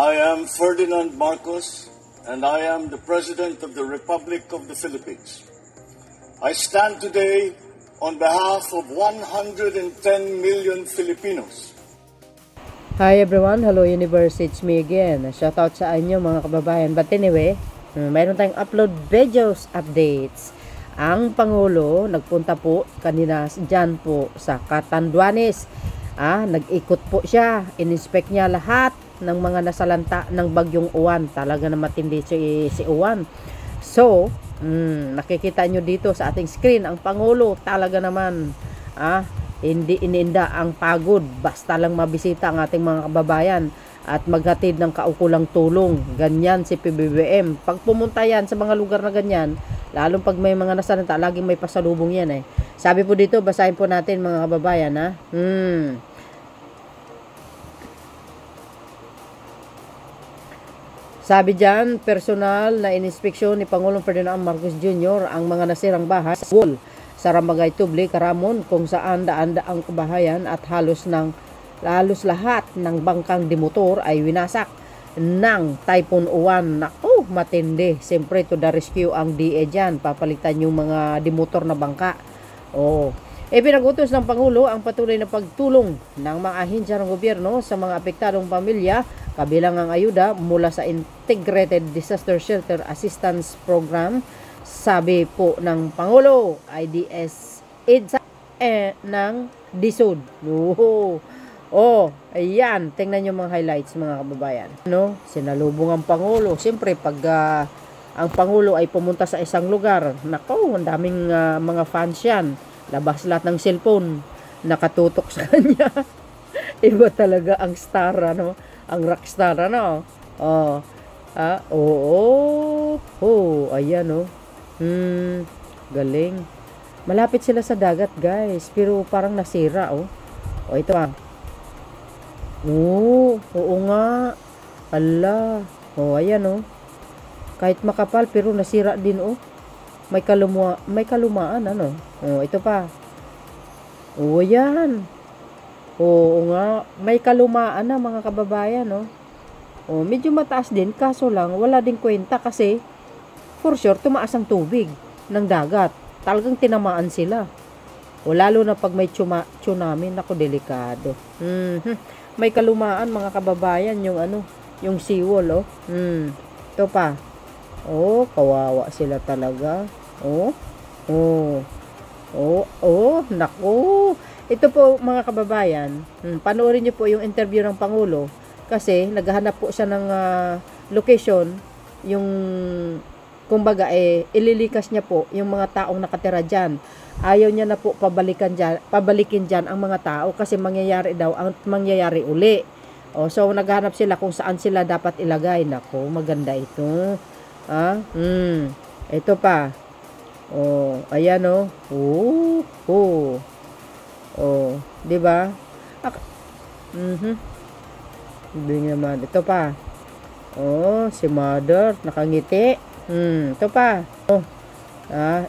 I am Ferdinand Marcos, and I am the President of the Republic of the Philippines. I stand today on behalf of 110 million Filipinos. Hi everyone, hello universe, it's me again. Shoutout sa inyo mga kababayan. But anyway, mayroon tayong upload videos updates. Ang Pangulo nagpunta po kanina dyan po sa Catanduanes. Nag-ikot po siya, in-inspect niya lahat ng mga nasalanta ng bagyong Uwan. Talaga na matindi si Uwan. So, nakikita nyo dito sa ating screen, ang Pangulo talaga naman hindi ininda ang pagod basta lang mabisita ang ating mga kababayan at maghatid ng kaukulang tulong. Ganyan si PBBM. Pag pumunta yan sa mga lugar na ganyan, lalong pag may mga nasalanta, laging may pasalubong yan Sabi po dito, basahin po natin mga kababayan Sabi dyan, personal na inspeksyon ni Pangulong Ferdinand Marcos Jr. ang mga nasirang bahay sa wall sa Ramagay Tubli, Caramon, kung saan daan-daang kabahayan at halos lahat ng bangkang dimotor ay winasak ng Typhoon Uwan. Naku, matindi. Siyempre, to the rescue ang DE dyan. Papalitan yung mga dimotor na bangka. Ipinag-utos ng Pangulo ang patuloy na pagtulong ng mga ahensya ng gobyerno sa mga apektadong pamilya, kabilang ang ayuda mula sa Integrated Disaster Shelter Assistance Program. Sabi po ng Pangulo, IDS EDSA ng DSUD. Ayan, tingnan nyo mga highlights mga kababayan. Sinalubong ang Pangulo. Siyempre, pag ang Pangulo ay pumunta sa isang lugar, nako, ang daming mga fans yan. Labas lahat ng cellphone, nakatutok sa kanya. Iba talaga ang star, ang rockstar, ayan, galing. Malapit sila sa dagat, guys, pero parang nasira, ito oo nga. Ala, ayan, kahit makapal, pero nasira din, may kalumaan, ito pa. Yan. Oo nga, may kalumaan na mga kababayan, medyo mataas din, kaso lang, wala din kwenta kasi, for sure, tumaas ang tubig ng dagat. Talagang tinamaan sila. Lalo na pag may tsunami, naku, delikado. May kalumaan mga kababayan, yung seawall, ito pa. Kawawa sila talaga. Naku. Ito po mga kababayan, panoorin niyo po yung interview ng Pangulo kasi naghahanap po siya ng location, yung kumbaga ililikas niya po yung mga taong nakatira dyan. Ayaw niya na po pabalikin dyan ang mga tao kasi mangyayari uli. So naghahanap sila kung saan sila dapat ilagay. Naku, maganda ito. Ito pa. Ayan, di ba? Hindi naman. Ito pa. Si mother nakangiti. Ito pa.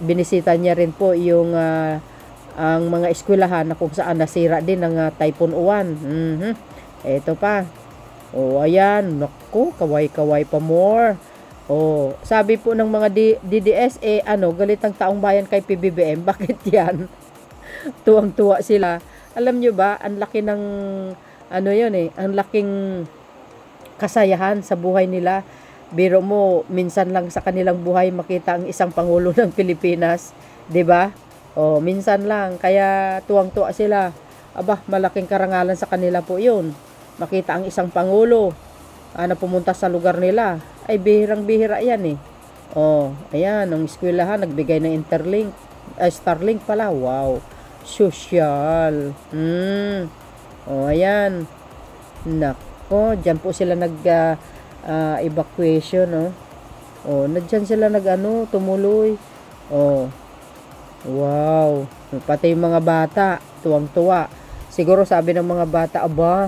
Binisita niya rin po yung ang mga eskwelahan na kung saan nasira din ng Typhoon Uwan. Ito pa. Ayan. Naku, kaway-kaway pa more. Sabi po ng mga DDS, galit ang taong bayan kay PBBM. Bakit yan? Tuwang-tuwa sila. Alam nyo ba, ang laki ng, ang laking kasayahan sa buhay nila. Biro mo, minsan lang sa kanilang buhay makita ang isang Pangulo ng Pilipinas. 'Di ba? Minsan lang. Kaya tuwang-tuwa sila. Aba, malaking karangalan sa kanila po yun. Makita ang isang Pangulo na pumunta sa lugar nila. Ay, bihirang-bihira yan ayan, ang eskwelahan nagbigay ng Starlink pala. Wow, social. Ayan. Nako, dyan po sila evacuation, nadyan sila tumuloy. Wow, pati yung mga bata tuwang-tuwa. Siguro sabi ng mga bata, aba,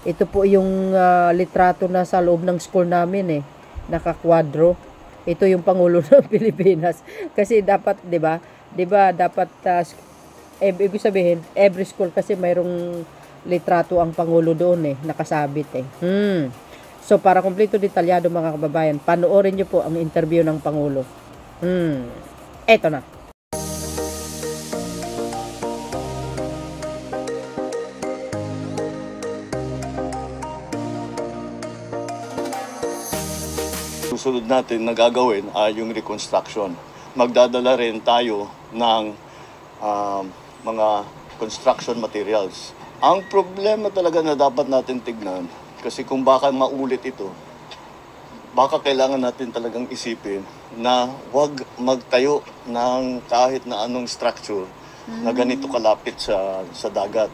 ito po yung litrato na sa loob ng school namin nakakwadro. Ito yung Pangulo ng Pilipinas. Kasi dapat, 'di ba? Dapat ibig sabihin, every school kasi mayroong litrato ang Pangulo doon nakasabit So para kumpleto detalyado mga kababayan, panoorin nyo po ang interview ng Pangulo. Eto na. Susunod natin na gagawin ay yung reconstruction. Magdadala rin tayo ng mga construction materials. Ang problema talaga na dapat natin tignan, kasi kung baka maulit ito, baka kailangan natin talagang isipin na huwag magtayo ng kahit na anong structure na ganito kalapit sa dagat.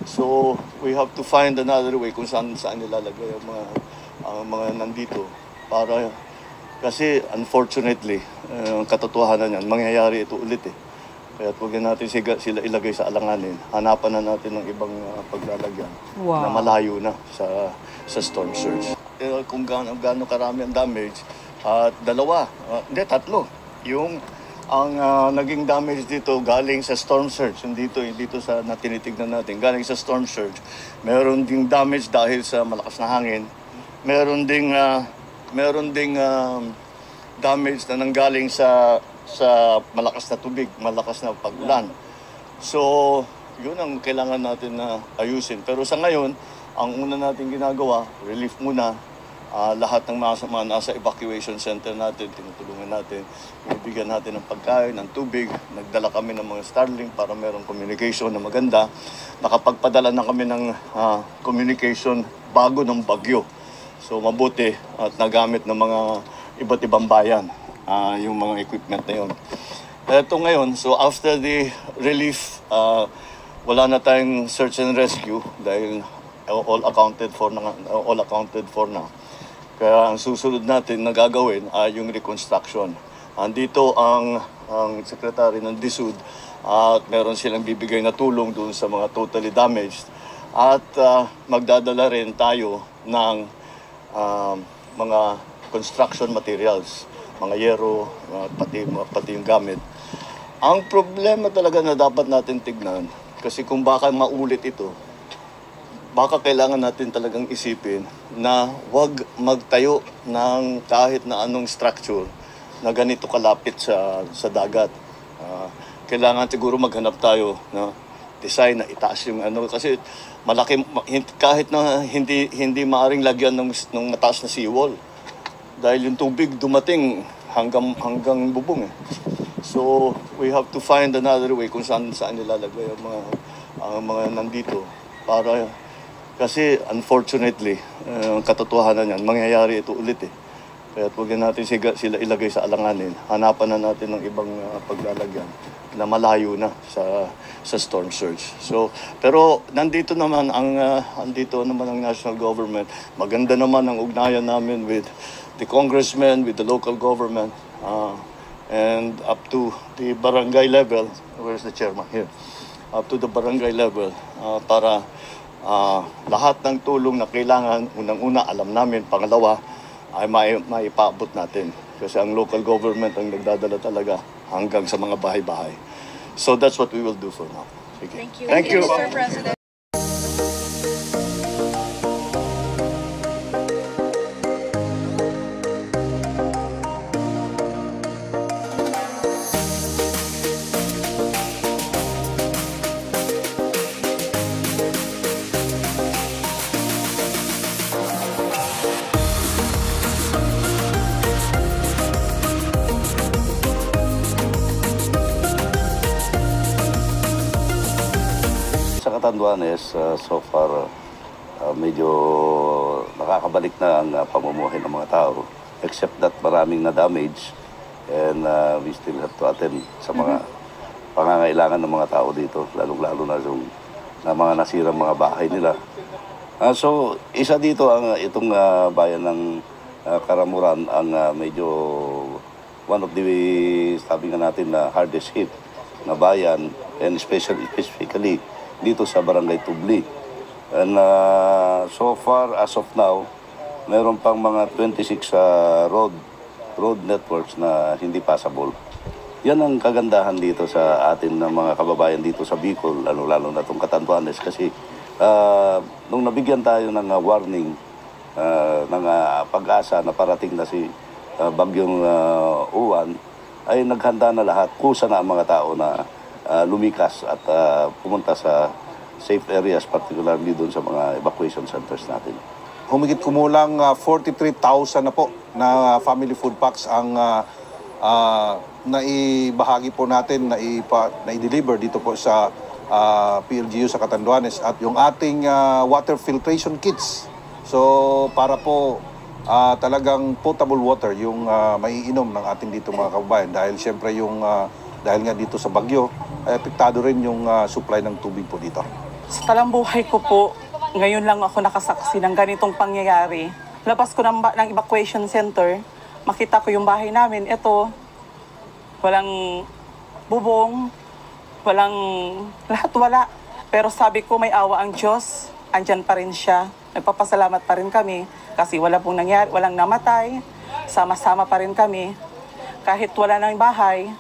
So, we have to find another way kung saan nilalagay ang mga nandito. Kasi unfortunately, ang katotohanan yan, mangyayari ito ulit eh. Kaya huwag natin sila ilagay sa alanganin. Hanapan na natin ng ibang paglalagyan na malayo na sa storm surge. Kung gaano karami ang damage, tatlo. Ang naging damage dito galing sa storm surge, dito sa natinitignan natin, galing sa storm surge. Meron ding damage dahil sa malakas na hangin. Meron ding damage na nanggaling sa malakas na tubig, malakas na pag-ulan. So, yun ang kailangan natin na ayusin. Pero sa ngayon, ang una natin ginagawa, relief muna. Lahat ng mga nasa evacuation center natin, tinutulungan natin, bibigyan natin ng pagkain, ng tubig. Nagdala kami ng mga Starlink para merong communication na maganda. Nakapagpadala na kami ng communication bago ng bagyo. So mabuti at nagamit ng mga iba't ibang bayan yung mga equipment na yun. Ito ngayon, so after the relief, wala na tayong search and rescue dahil all accounted for na. Kaya ang susunod natin na gagawin ay yung reconstruction. Andito ang secretary ng DSUD at meron silang bibigay na tulong doon sa mga totally damaged. At magdadala rin tayo ng mga construction materials, mga yero, pati yung gamit. Ang problema talaga na dapat natin tignan, kasi kung baka maulit ito, baka kailangan natin talagang isipin na huwag magtayo ng kahit na anong structure na ganito kalapit sa dagat. Kailangan siguro maghanap tayo na design na itaas yung kasi malaki, kahit na hindi maaring lagyan ng mataas na seawall dahil yung tubig dumating hanggang bubong eh. So we have to find another way kung saan nilalagay ang mga nandito kasi unfortunately ang katotohanan yan, mangyayari ito ulit eh. Kaya huwag natin sila ilagay sa alanganin. Hanapan na natin ng ibang paglalagyan na malayo na sa storm surge. So, pero nandito naman ang national government. Maganda naman ang ugnayan namin with the congressmen, with the local government, and up to the barangay level. Where's the chairman? Here. Up to the barangay level para lahat ng tulong na kailangan, unang-una alam namin, pangalawa ay maipaabot natin. Kasi ang local government ang nagdadala talaga hanggang sa mga bahay-bahay. So that's what we will do for now. Sige. Thank you, Mr. President. Catanduanes, so far medyo nakakabalik na ang pamumuhay ng mga tao, except that maraming na damage and we still have to attend sa mga pangangailangan ng mga tao dito, lalong-lalo na mga nasirang mga bahay nila. So isa dito ang itong bayan ng Karamuran ang medyo one of the, sabi nga natin, na hardest hit na bayan, and specifically dito sa Barangay Tubli. And so far, as of now, meron pang mga 26 road networks na hindi passable. Yan ang kagandahan dito sa atin ng mga kababayan dito sa Bicol, lalo na itong Catanduanes, kasi nung nabigyan tayo ng warning pag-asa na parating na si Bagyong Uwan, ay naghanda na lahat. Kusa na ang mga tao na lumikas at pumunta sa safe areas, particularly doon sa mga evacuation centers natin. Humigit kumulang 43,000 na po na family food packs ang naibahagi po natin, na-deliver dito po sa PLGU sa Catanduanes, at yung ating water filtration kits. So para po talagang potable water yung maiinom ng ating dito mga kababayan, dahil siyempre yung dahil nga dito sa bagyo ay apektado rin yung supply ng tubig po dito. Sa talambuhay ko po, ngayon lang ako nakasaksi ng ganitong pangyayari. Labas ko ng evacuation center, makita ko yung bahay namin. Ito, walang bubong, walang lahat, wala. Pero sabi ko, may awa ang Diyos, andyan pa rin siya. Nagpapasalamat pa rin kami kasi wala pong nangyari, walang namatay. Sama-sama pa rin kami. Kahit wala nang bahay,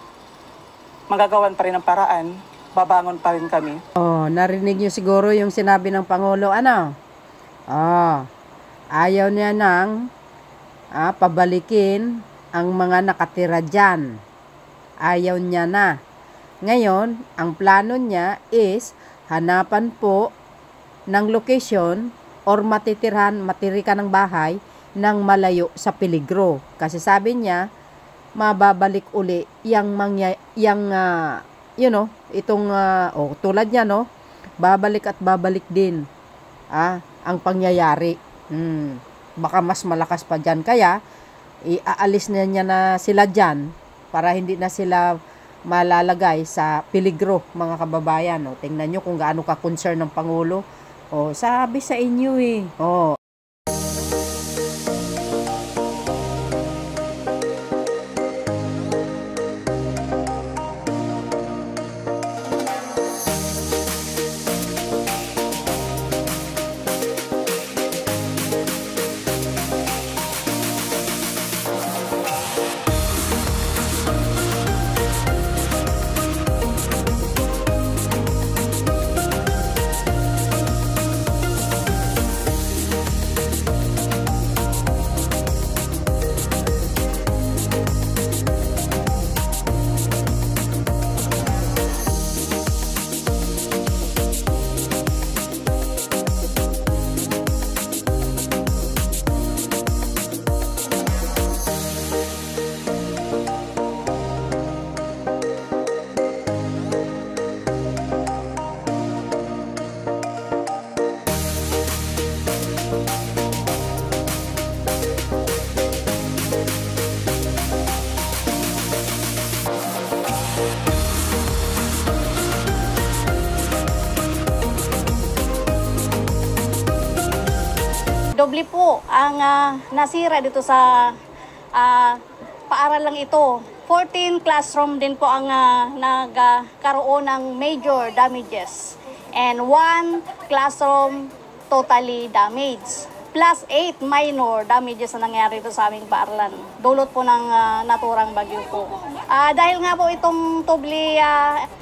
magagawan pa rin ang paraan. Babangon pa rin kami. Oh, narinig niyo siguro yung sinabi ng Pangulo, ano? Oh, ayaw niya nang pabalikin ang mga nakatira dyan. Ayaw niya na. Ngayon, ang plano niya is hanapan po ng location or matirikan ng bahay ng malayo sa peligro. Kasi sabi niya, mababalik uli itong tulad niya, no, babalik at babalik din ang pangyayari. Baka mas malakas pa dyan, kaya iaalis na niya na sila dyan para hindi na sila malalagay sa peligro, mga kababayan. Tingnan nyo kung gaano ka-concern ng Pangulo. Sabi sa inyo eh. Doble po ang nasira dito sa paaralang ito. 14 classroom din po ang nagkaroon ng major damages. And 1 classroom totally damaged. Plus 8 minor damages na nangyari dito sa aming paaralan. Dulot po ng naturang bagyo po. Dahil nga po itong Tubli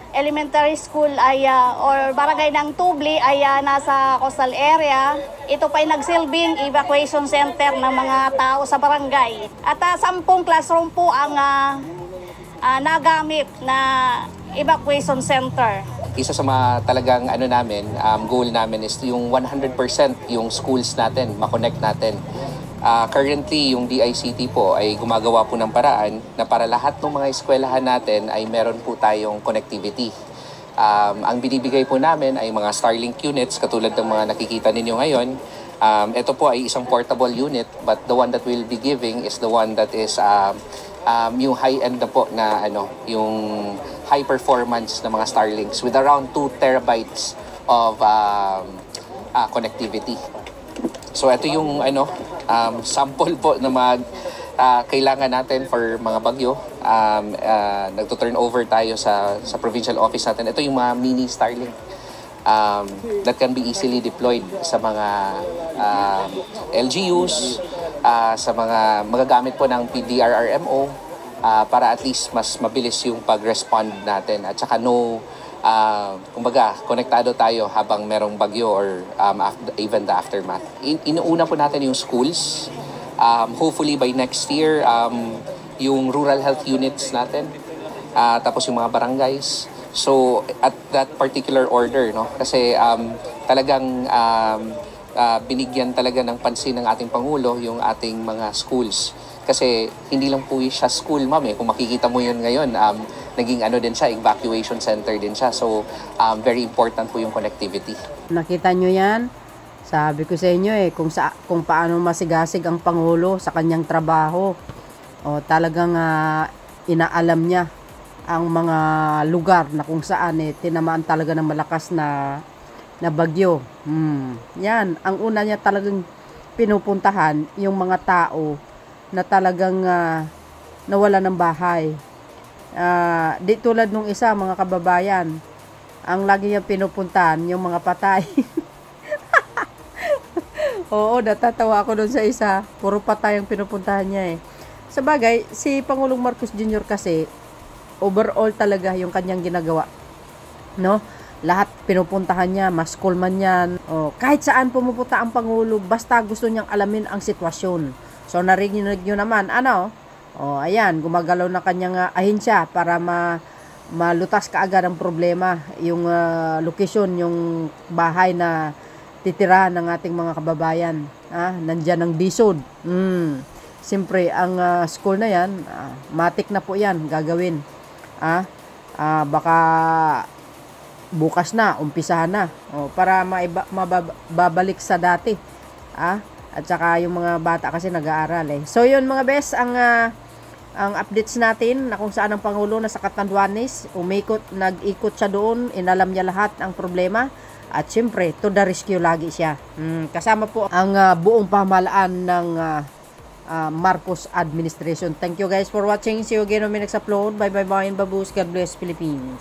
Elementary School ay or barangay ng Tubli ay nasa coastal area. Ito pa ay nagsilbing evacuation center ng mga tao sa barangay. At 10 classroom po ang nagamit na evacuation center. Isa sa mga talagang goal namin is yung 100% yung schools natin, makonect natin. Currently, yung DICT po ay gumagawa po ng paraan na para lahat ng mga eskwelahan natin ay meron po tayong connectivity. Ang binibigay po namin ay mga Starlink units katulad ng mga nakikita ninyo ngayon. Ito po ay isang portable unit, but the one that we'll be giving is the one that is yung high-end na po na yung high performance na mga Starlinks with around 2 terabytes of connectivity. So ito yung sample po na kailangan natin for mga bagyo. Nagto-turn over tayo sa provincial office natin. Ito yung mga mini Starlink that can be easily deployed sa mga LGUs, sa mga magagamit po ng PDRRMO para at least mas mabilis yung pag-respond natin. At saka no kumbaga, konektado tayo habang merong bagyo or even the aftermath. Inuuna po natin yung schools. Hopefully by next year, yung rural health units natin, tapos yung mga barangays. So at that particular order, no, kasi talagang binigyan talaga ng pansin ng ating Pangulo yung ating mga schools. Kasi hindi lang po siya school, ma'am, Kung makikita mo yun ngayon, naging ano din siya, evacuation center din siya. So very important po yung connectivity. Nakita nyo yan? Sabi ko sa inyo kung paano masigasig ang Pangulo sa kanyang trabaho. O talagang inaalam niya ang mga lugar na kung saan tinamaan talaga ng malakas na bagyo. Yan, ang una niya talagang pinupuntahan yung mga tao na talagang nawala ng bahay. Di tulad nung isa, mga kababayan, ang lagi niya pinupuntahan yung mga patay. Oo, natatawa ako doon sa isa. Puro patay ang pinupuntahan niya Sabagay, si Pangulong Marcos Jr. kasi overall talaga yung kanyang ginagawa, no? Lahat pinupuntahan niya, ma-school man yan, kahit saan pumupunta ang Pangulo, basta gusto niyang alamin ang sitwasyon. So narinig nyo naman, ayan, gumagalaw na kanyang ahensya para malutas kaagad ang problema, yung location, yung bahay na titira ng ating mga kababayan. Nandyan ang disod. Siyempre, ang school na yan, matik na po yan, gagawin. Baka bukas na, umpisahan na, para mababalik sa dati. At saka yung mga bata kasi nag-aaral So yun mga bes, ang updates natin na kung saan ang Pangulo na sa Catanduanes, nag-ikot siya doon, inalam niya lahat ang problema. At syempre, to the rescue lagi siya. Kasama po ang buong pamahalaan ng Marcos administration. Thank you guys for watching. See you again on my next upload. Bye bye bye and babush. God bless Philippines.